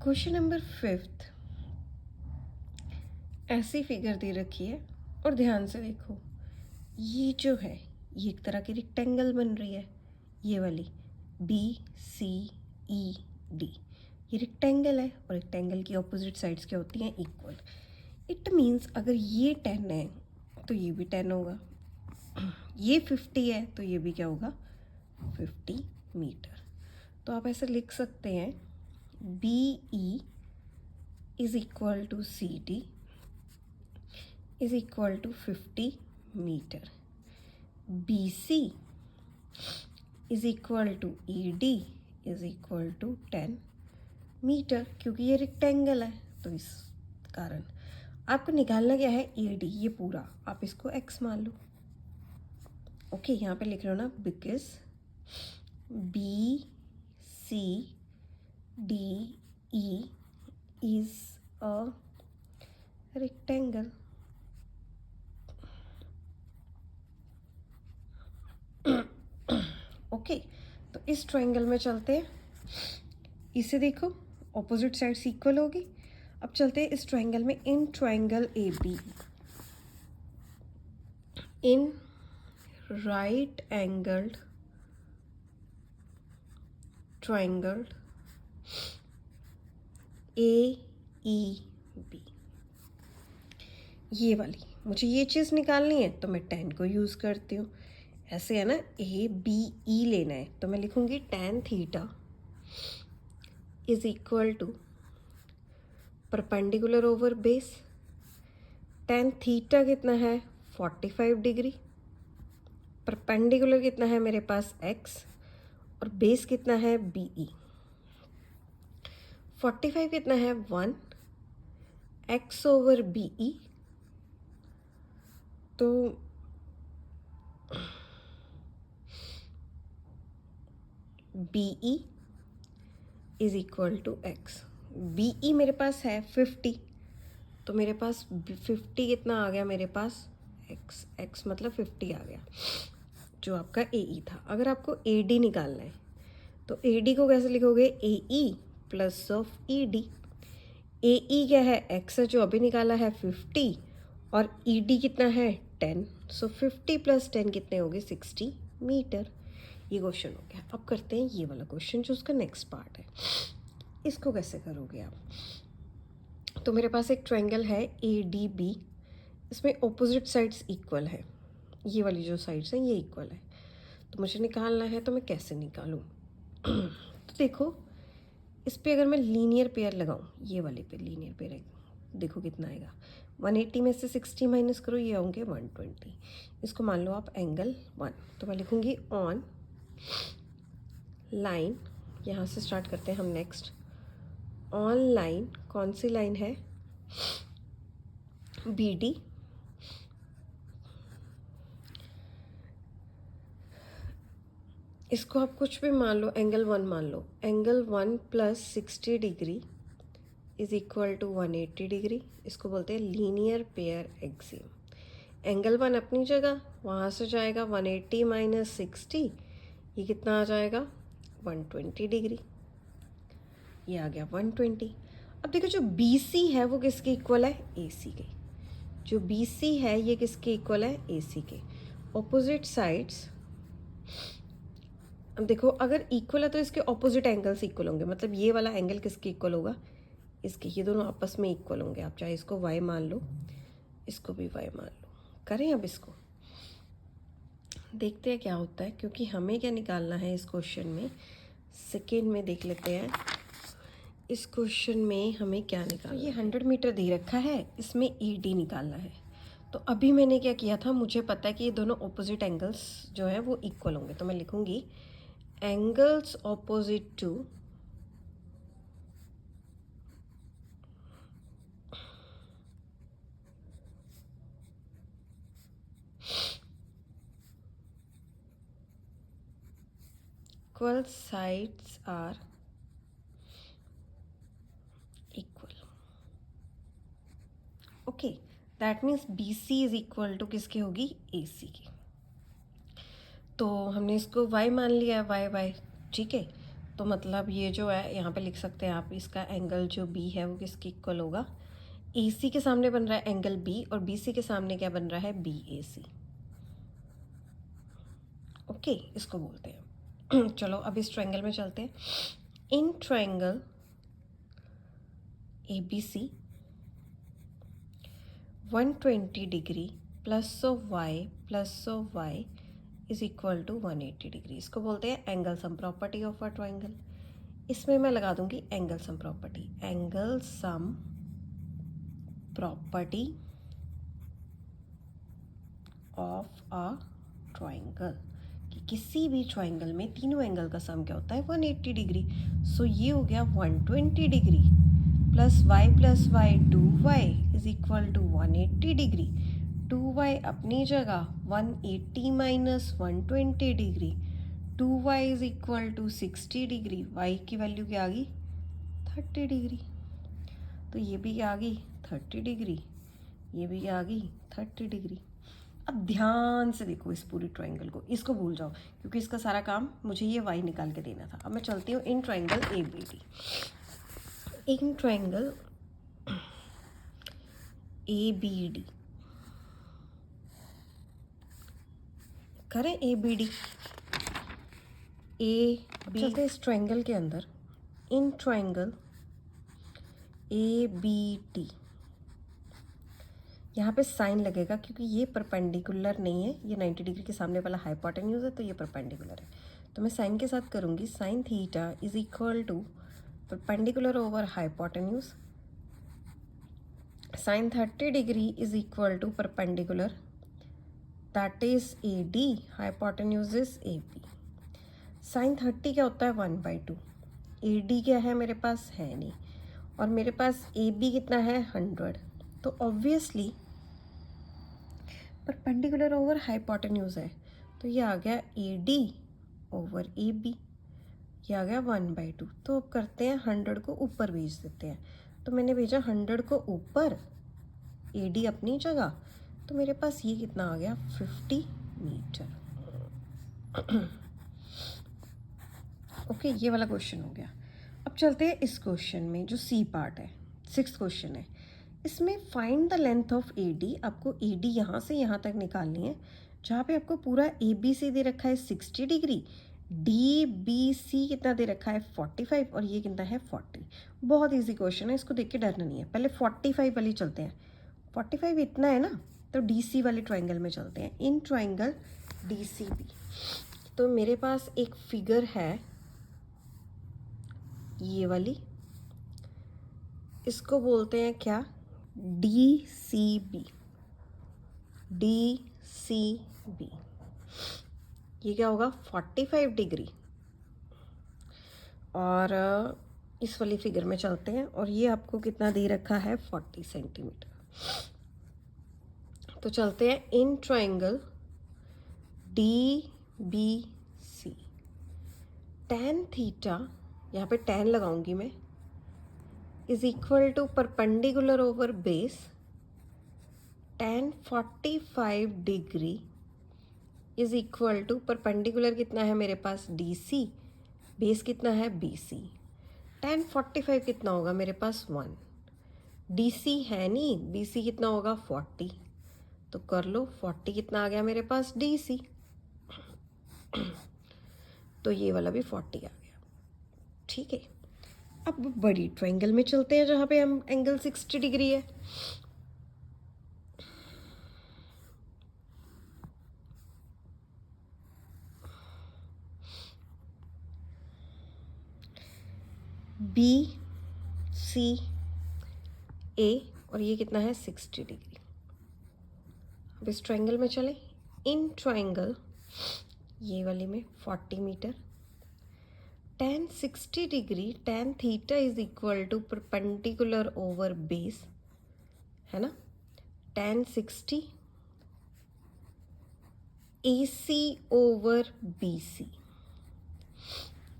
Question number 5 ऐसी figure दे रखी है और ध्यान से देखो, ये जो है ये एक तरह की रेक्टेंगल बन रही है, ये वाली BCED। ये रेक्टेंगल है और रेक्टेंगल की ऑपोजिट साइड्स क्या होती हैं? इक्वल। इट मीन्स अगर ये 10 है तो ये भी 10 होगा, ये 50 है तो ये भी क्या होगा? 50 मीटर। तो आप ऐसे लिख सकते हैं BE is equal to CD is equal to 50 meter. BC is equal to ED is equal to 10 metre, क्योंकि ये रेक्टेंगल है तो इस कारण आपको निकालना क्या है? AD, ये पूरा आप इसको x मान लो। ओके, यहाँ पे लिख लो ना, because BCDE is a rectangle। Okay, तो इस ट्रायंगल में चलते हैं। इसे देखो, ऑपोजिट साइड्स इक्वल होगी। अब चलते हैं इस ट्रायंगल में, in triangle AB, in right angled triangle AEB, ये वाली मुझे ये चीज़ निकालनी है तो मैं 10 को यूज़ करती हूँ। ऐसे है ना, ABE लेना है तो मैं लिखूँगी tan theta is equal to perpendicular over base. tan theta कितना है? 45 डिग्री। परपेंडिकुलर कितना है मेरे पास? x, और बेस कितना है? BE। 45 कितना है? 1 x ओवर BE। तो BE is equal to x। BE मेरे पास है 50, तो मेरे पास 50 कितना आ गया मेरे पास? x मतलब 50 आ गया, जो आपका AE था। अगर आपको AD निकालना है तो AD को कैसे लिखोगे? AE plus of ED। AE क्या है? x है जो अभी निकाला है 50, और ED कितना है? 10। सो 50 प्लस 10 कितने हो गए? 60 मीटर। ये क्वेश्चन हो गया। अब करते हैं ये वाला क्वेश्चन जो उसका नेक्स्ट पार्ट है। इसको कैसे करोगे आप? तो मेरे पास एक ट्रायंगल है ADB, इसमें ऑपोजिट साइड्स इक्वल है। ये वाली जो साइड्स हैं ये इक्वल है, तो मुझे निकालना है तो मैं कैसे निकालूं? तो देखो, इस पे अगर मैं लीनियर पेयर लगाऊं, ये वाले पे लीनियर पेयर देखो कितना आएगा। 180 में से 60 माइनस करो, ये होंगे 120। इसको मान लो आप एंगल 1। तो मैं लिखूँगी ऑन लाइन, यहाँ से स्टार्ट करते हैं हम नेक्स्ट। ऑन लाइन, कौन सी लाइन है? BD। इसको आप कुछ भी मान लो, एंगल 1 मान लो। Angle 1 plus 60 degree is equal to 180 degree. इसको बोलते हैं लीनियर पेयर एक्सियम। एंगल 1 अपनी जगह, वहाँ से जाएगा 180 माइनस 60, ये कितना आ जाएगा? 120 डिग्री। ये आ गया 120। अब देखो, जो BC है वो किसके इक्वल है? AC के। जो BC है ये किसके इक्वल है? AC के। ऑपोजिट साइड्स, अब देखो अगर इक्वल है तो इसके ऑपोजिट एंगल्स इक्वल होंगे, मतलब ये वाला एंगल किसके इक्वल होगा? इसके। ये दोनों आपस में इक्वल होंगे। आप चाहे इसको y मान लो, इसको भी y मान लो। करें अब इसको, देखते हैं क्या होता है, क्योंकि हमें क्या निकालना है इस क्वेश्चन में। सेकेंड में देख लेते हैं इस क्वेश्चन में हमें क्या निकालना। तो ये 100 मीटर दे रखा है, इसमें AD निकालना है। तो अभी मैंने क्या किया था, मुझे पता है कि ये दोनों ऑपोजिट एंगल्स जो है वो इक्वल होंगे, तो मैं लिखूँगी angles opposite to equal sides are equal। Okay, that means BC is equal to किसके होगी? AC की। तो हमने इसको y मान लिया है, y ठीक है। तो तो मतलब ये जो है यहाँ पे लिख सकते हैं आप, इसका एंगल जो बी है वो किसके इक्वल होगा, ए सी के सामने बन रहा है एंगल बी और बी सी के सामने क्या बन रहा है, बी ए सी। ओके, इसको बोलते हैं। चलो अब इस ट्रायंगल में चलते हैं। In triangle A B C 120 degree plus of y is equal to 180 degree. इसको बोलते हैं angle sum property of a triangle. इसमें मैं लगा दूंगी angle sum property, angle sum property of a triangle, कि किसी भी ट्रायंगल में तीनों एंगल का सम क्या होता है, 180 डिग्री। सो ये हो गया 120 degree plus y 2y is equal to 180 degree. 2y अपनी जगह, 180 minus 120 degree, 2y is equal to 60 degree. y की वैल्यू क्या आ गई, 30 डिग्री। तो ये भी क्या आ गई, 30 डिग्री, ये भी क्या आ गई, 30 डिग्री। अब ध्यान से देखो इस पूरी ट्रायंगल को, इसको भूल जाओ क्योंकि इसका सारा काम मुझे ये y निकाल के देना था। अब मैं चलती हूँ in triangle A B D. In triangle A B D करें, A B D A B. चलते इस ट्रायंगल के अंदर, in triangle A B D, यहाँ पे साइन लगेगा क्योंकि ये परपेंडिकुलर नहीं है, ये 90 डिग्री के सामने वाला हाइपोटेन्यूज है तो ये परपेंडिकुलर है। तो मैं साइन के साथ करूँगी, sine theta is equal to perpendicular over hypotenuse, sine 30 degree is equal to perpendicular, that is A D, hypotenuse is A B. Sine 30 क्या होता है, 1/2। ए डी क्या है मेरे पास, है नहीं, और मेरे पास ए बी कितना है, 100। तो ऑब्वियसली परपेंडिकुलर ओवर हाइपोटेन्यूज है, तो ये आ गया A D over A B, ये आ गया 1/2। तो अब करते हैं 100 को ऊपर भेज देते हैं। तो मैंने भेजा 100 को ऊपर, ए डी अपनी जगह, तो मेरे पास ये कितना आ गया, 50 मीटर। ओके, ये वाला क्वेश्चन हो गया। अब चलते हैं इस क्वेश्चन में जो सी पार्ट है, 6th क्वेश्चन है। इसमें find the length of A D, आपको ए डी यहाँ से यहाँ तक निकालनी है, जहाँ पे आपको पूरा ए बी सी दे रखा है 60 डिग्री, डी बी सी कितना दे रखा है 45, और ये कितना है 40। बहुत इजी क्वेश्चन है, इसको देख के डरना नहीं है। पहले 45 वाली चलते हैं, 45 इतना है ना, तो डी सी वाले ट्राइंगल में चलते हैं। In triangle D C B, तो मेरे पास एक फिगर है ये वाली, इसको बोलते हैं क्या, D C B. D C B ये क्या होगा, 45 डिग्री। और इस वाली फिगर में चलते हैं, और ये आपको कितना दे रखा है, 40 सेंटीमीटर। तो चलते हैं in triangle D B C, tan theta, यहाँ पे tan लगाऊंगी मैं, is equal to perpendicular over base, tan 45 degree is equal to perpendicular कितना है मेरे पास, डी सी, बेस कितना है, बी सी। tan 45 कितना होगा मेरे पास, 1, डी सी है नहीं, बी सी कितना होगा 40, तो कर लो 40 कितना आ गया मेरे पास, डी सी। तो ये वाला भी 40 आ गया, ठीक है। अब बड़ी ट्रायंगल में चलते हैं जहाँ पे हम एंगल 60 डिग्री है। बी सी ए, और ये कितना है 60 डिग्री। अब इस ट्रायंगल में चलें, इन ट्रायंगल ये वाली में 40 metre, tan 60 degree, tan theta is equal to perpendicular over base, है ना, tan 60 A C over B C,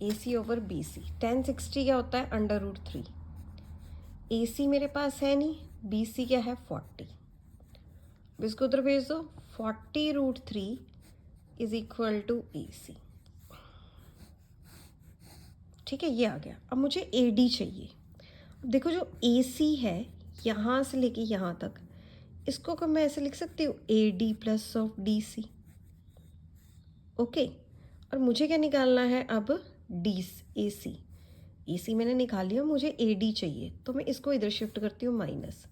A C over B C. tan 60 क्या होता है, √3। ए सी मेरे पास है नहीं, बी सी क्या है 40, इसको उधर भेज दो, 40√3 इज इक्वल टू ए सी, ठीक है, ये आ गया। अब मुझे ए डी चाहिए। अब देखो जो ए सी है यहाँ से लेके यहाँ तक, इसको कब मैं ऐसे लिख सकती हूँ A D plus of D C. Okay, और मुझे क्या निकालना है अब, डी ए सी। ए सी मैंने निकाल लिया, मुझे ए डी चाहिए, तो मैं इसको इधर शिफ्ट करती हूँ minus.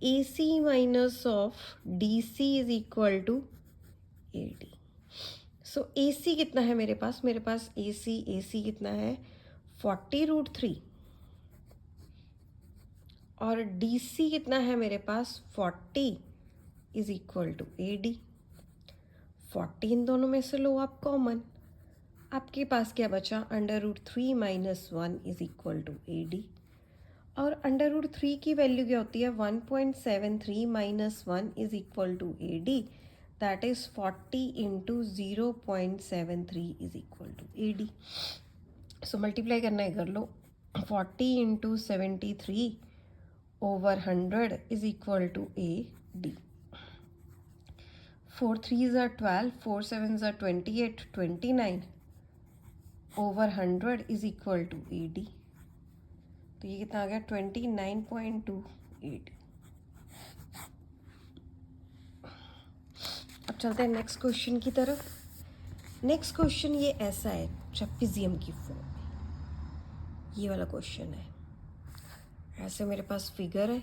A C minus of D C is equal to A D. So A C कितना है मेरे पास ए सी कितना है 40√3, और डी सी कितना है मेरे पास 40 is equal to A D. 40 इन दोनों में से लो आप कॉमन, आपके पास क्या बचा, √3 - 1 is equal to A D. और √3 की वैल्यू क्या होती है, 1.73 - 1 is equal to A D, that is 40 × 0.73 is equal to A D. So multiply करना है कर लो, 40 × 73 over 100 is equal to AD. 4 3s are 12, 4 7s are 28, 29 over 100 is equal to AD. तो ये कितना आ गया 29.28। अब चलते हैं नेक्स्ट क्वेश्चन की तरफ। नेक्स्ट क्वेश्चन ये ऐसा है ट्रेपेजियम की फॉर्म में, ये वाला क्वेश्चन है। ऐसे मेरे पास फिगर है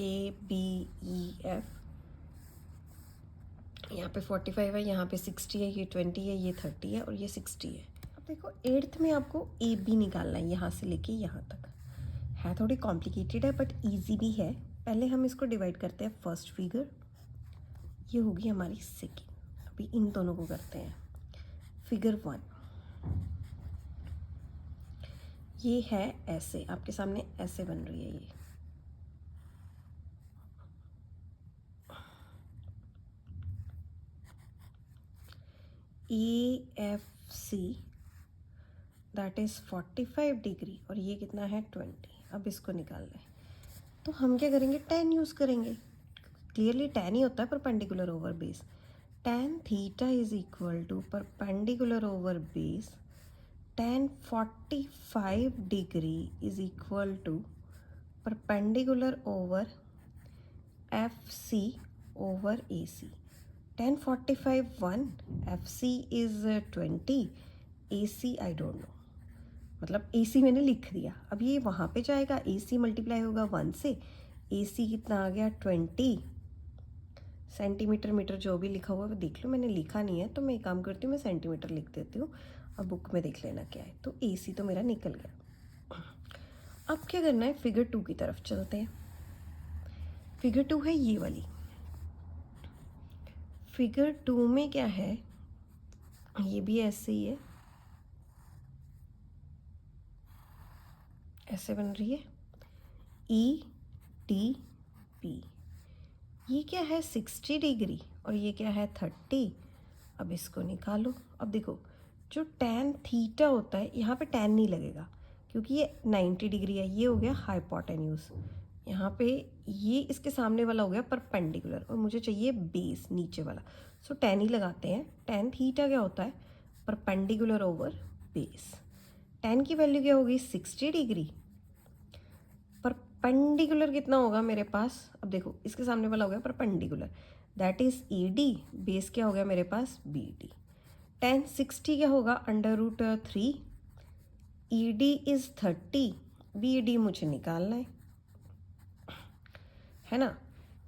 ए बी ई एफ, यहाँ पे 45 है, यहाँ पे 60 है, ये 20 है, ये 30 है और ये 60 है। अब देखो 8th में आपको ए बी निकालना है, यहाँ से लेके यहाँ तक है। थोड़ी कॉम्प्लिकेटेड है बट इजी भी है। पहले हम इसको डिवाइड करते हैं फर्स्ट फिगर, ये होगी हमारी सेकेंड। अभी इन दोनों को करते हैं। फिगर 1 ये है ऐसे, आपके सामने ऐसे बन रही है ये AFC दैट इज़ 45 डिग्री, और ये कितना है 20। अब इसको निकालना है तो हम क्या करेंगे, tan यूज़ करेंगे। क्लियरली tan ही होता है perpendicular over base. tan theta is equal to perpendicular over base tan 45 degree is equal to perpendicular over FC over AC। tan 45 1, FC इज 20, AC आई डोंट नो, मतलब AC मैंने लिख दिया। अब ये वहाँ पे जाएगा, AC मल्टीप्लाई होगा 1 से, AC कितना आ गया 20 सेंटीमीटर मीटर, जो भी लिखा हुआ है वो देख लो। मैंने लिखा नहीं है तो मैं एक काम करती हूँ, मैं सेंटीमीटर लिख देती हूँ। अब बुक में देख लेना क्या है। तो AC तो मेरा निकल गया। अब क्या करना है, फिगर 2 की तरफ चलते हैं। फिगर 2 है ये वाली। फिगर 2 में क्या है, ये भी ऐसे ही है, ऐसे बन रही है EDP। ये क्या है 60 डिग्री और ये क्या है 30। अब इसको निकालो। अब देखो जो tan थीटा होता है, यहाँ पे tan नहीं लगेगा क्योंकि ये 90 डिग्री है। ये हो गया हाइपोटेन्यूज, यहाँ पे ये इसके सामने वाला हो गया परपेंडिकुलर, और मुझे चाहिए बेस नीचे वाला। सो tan ही लगाते हैं। tan थीटा क्या होता है, परपेंडिकुलर ओवर बेस। tan की वैल्यू क्या होगी 60 डिग्री, परपेंडिकुलर कितना होगा मेरे पास। अब देखो इसके सामने वाला हो गया perpendicular, that is ED, base क्या हो गया मेरे पास BD। tan 60 क्या होगा √3, ED इज 30, BD मुझे निकालना है ना,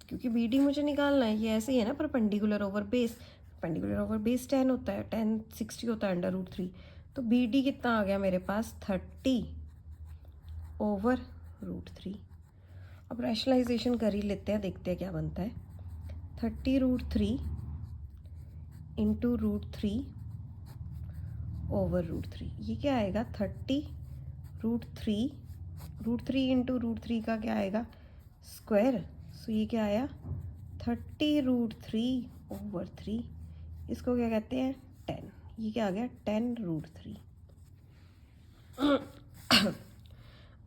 क्योंकि BD मुझे निकालना है। ये ऐसे ही है ना, perpendicular over base. Perpendicular over base 10 होता है, tan 60 होता है √3। तो BD कितना आ गया मेरे पास 30 ओवर √3। अब रैशनलाइजेशन कर ही लेते हैं, देखते हैं क्या बनता है। 30√3 इंटू √3 ओवर √3, ये क्या आएगा 30√3, √3 इंटू √3 का क्या आएगा स्क्वायर। सो ये क्या आया 30√3 ओवर 3, इसको क्या कहते हैं 10। ये क्या आ गया 10√3।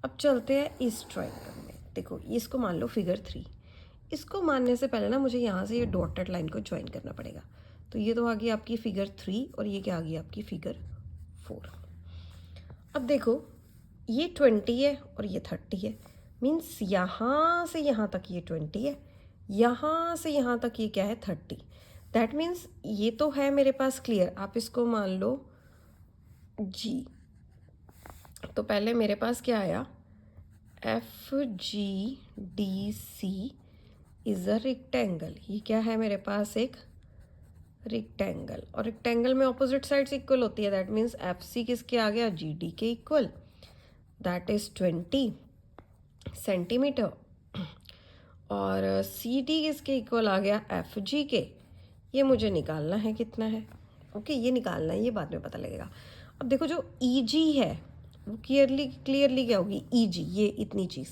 अब चलते हैं इस ट्रायंगल में। देखो इसको मान लो फिगर 3। इसको मानने से पहले ना मुझे यहाँ से ये डॉटेड लाइन को ज्वाइन करना पड़ेगा। तो ये तो आ गई आपकी फिगर 3 और ये क्या आ गई आपकी फिगर 4। अब देखो ये 20 है और ये 30 है, मीन्स यहाँ से यहाँ तक ये 20 है, यहाँ से यहाँ तक ये क्या है 30। दैट मीन्स ये तो है मेरे पास क्लियर, आप इसको मान लो जी। तो पहले मेरे पास क्या आया, F G D C is a rectangle. ये क्या है मेरे पास, एक रेक्टेंगल, और रेक्टेंगल में ऑपोजिट साइड्स इक्वल होती है। दैट मीन्स एफ सी किसके आ गया, जी डी के इक्वल, दैट इज़ 20 सेंटीमीटर, और सी डी किसके इक्वल आ गया, एफ जी के। ये मुझे निकालना है कितना है, ओके ये निकालना है, ये बाद में पता लगेगा। अब देखो जो ई जी है वो क्लियरली क्या होगी, ई जी, ये इतनी चीज़,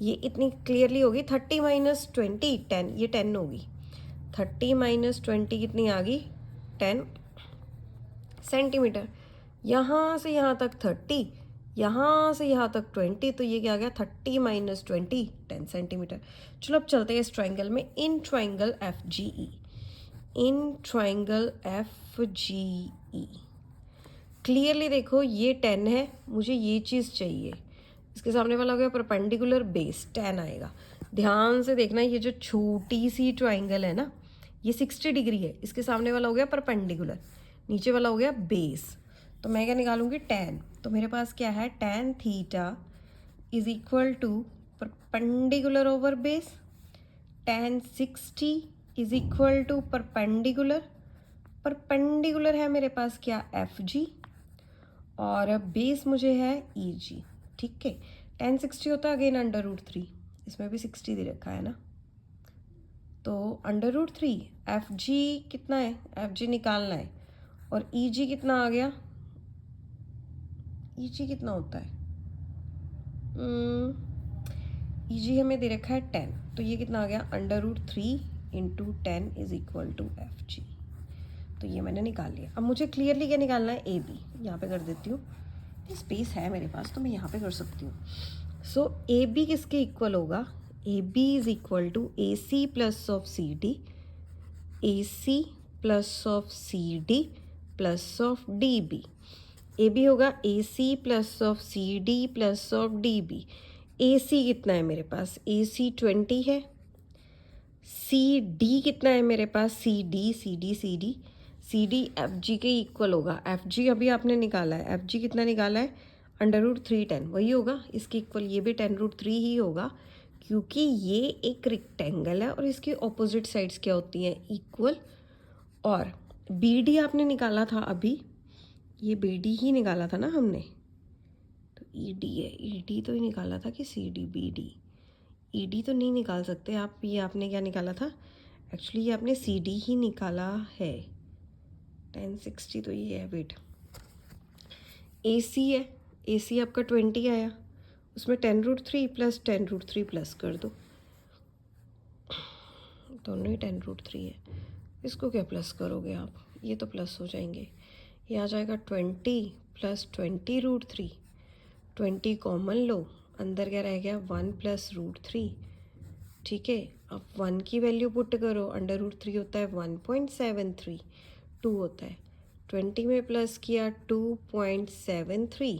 ये इतनी क्लियरली होगी 30 माइनस 20 10, ये 10 होगी। 30 माइनस 20 कितनी आ गई, 10 सेंटीमीटर। यहाँ से यहाँ तक 30, यहाँ से यहाँ तक 20, तो ये क्या आ गया 30 माइनस 20 10 सेंटीमीटर। चलो अब चलते हैं इस ट्राइंगल में, in triangle F G E, in triangle F G E. Clearly देखो ये 10 है, मुझे ये चीज़ चाहिए, इसके सामने वाला हो गया परपेंडिकुलर बेस, 10 आएगा। ध्यान से देखना, ये जो छोटी सी ट्राइंगल है ना, ये 60 डिग्री है, इसके सामने वाला हो गया परपेंडिकुलर, नीचे वाला हो गया बेस। तो मैं क्या निकालूंगी, tan। तो मेरे पास क्या है, tan theta is equal to perpendicular over base, tan 60 is equal to perpendicular, perpendicular है मेरे पास क्या, एफ जी, और बेस मुझे है ई जी, ठीक है। tan 60 होता है अगेन √3, इसमें भी 60 दे रखा है ना, तो √3 एफ जी कितना है, एफ जी निकालना है, और ई जी कितना आ गया, ई जी कितना होता है, ई जी हमें दे रखा है 10, तो ये कितना आ गया, √3 into 10 is equal to F G. तो ये मैंने निकाल लिया। अब मुझे क्लियरली क्या निकालना है, ए बी, यहाँ पे कर देती हूँ, स्पेस है मेरे पास तो मैं यहाँ पे कर सकती हूँ। सो ए बी किसके इक्वल होगा, A B is equal to A C plus of C D, A C plus of C D plus of D B. A B होगा A C plus of C D plus of D B. A C कितना है मेरे पास, ए सी 20 है, C D कितना है मेरे पास, C D C D C D, C D F G के इक्वल होगा। एफ जी अभी आपने निकाला है, एफ जी कितना निकाला है, √3 10, वही होगा इसके इक्वल, ये भी 10√3 ही होगा, क्योंकि ये एक रेक्टेंगल है और इसकी ऑपोजिट साइड्स क्या होती हैं, इक्वल। और बी डी आपने निकाला था अभी, ये बी डी ही निकाला था ना हमने, तो ई डी है, ई डी तो ही निकाला था कि C D, B D, E D तो नहीं निकाल सकते आप। ये आपने क्या निकाला था, एक्चुअली ये आपने सी डी ही निकाला है, 1060 तो ये है, वेट, ए सी है, ए सी आपका 20 आया, उसमें 10√3 प्लस 10√3 प्लस कर दो, दोनों ही 10√3 है, इसको क्या प्लस करोगे आप, ये तो प्लस हो जाएंगे, ये आ जाएगा 20 प्लस 20√3, 20 कॉमन लो, अंदर क्या रह गया 1 प्लस √3, ठीक है। अब 1 की वैल्यू पुट करो, √3 होता है 1.73, 2 होता है, 20 में प्लस किया 2.73,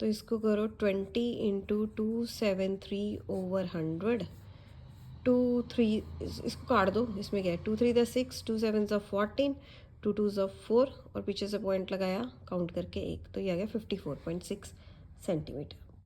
तो इसको करो 20 इंटू 273 ओवर 100, 2 3, इसको काट दो, इसमें क्या है 2 3 6, 2 7 14, 2 2 4, और पीछे से पॉइंट लगाया काउंट करके 1, तो ये आ गया 54.6 सेंटीमीटर।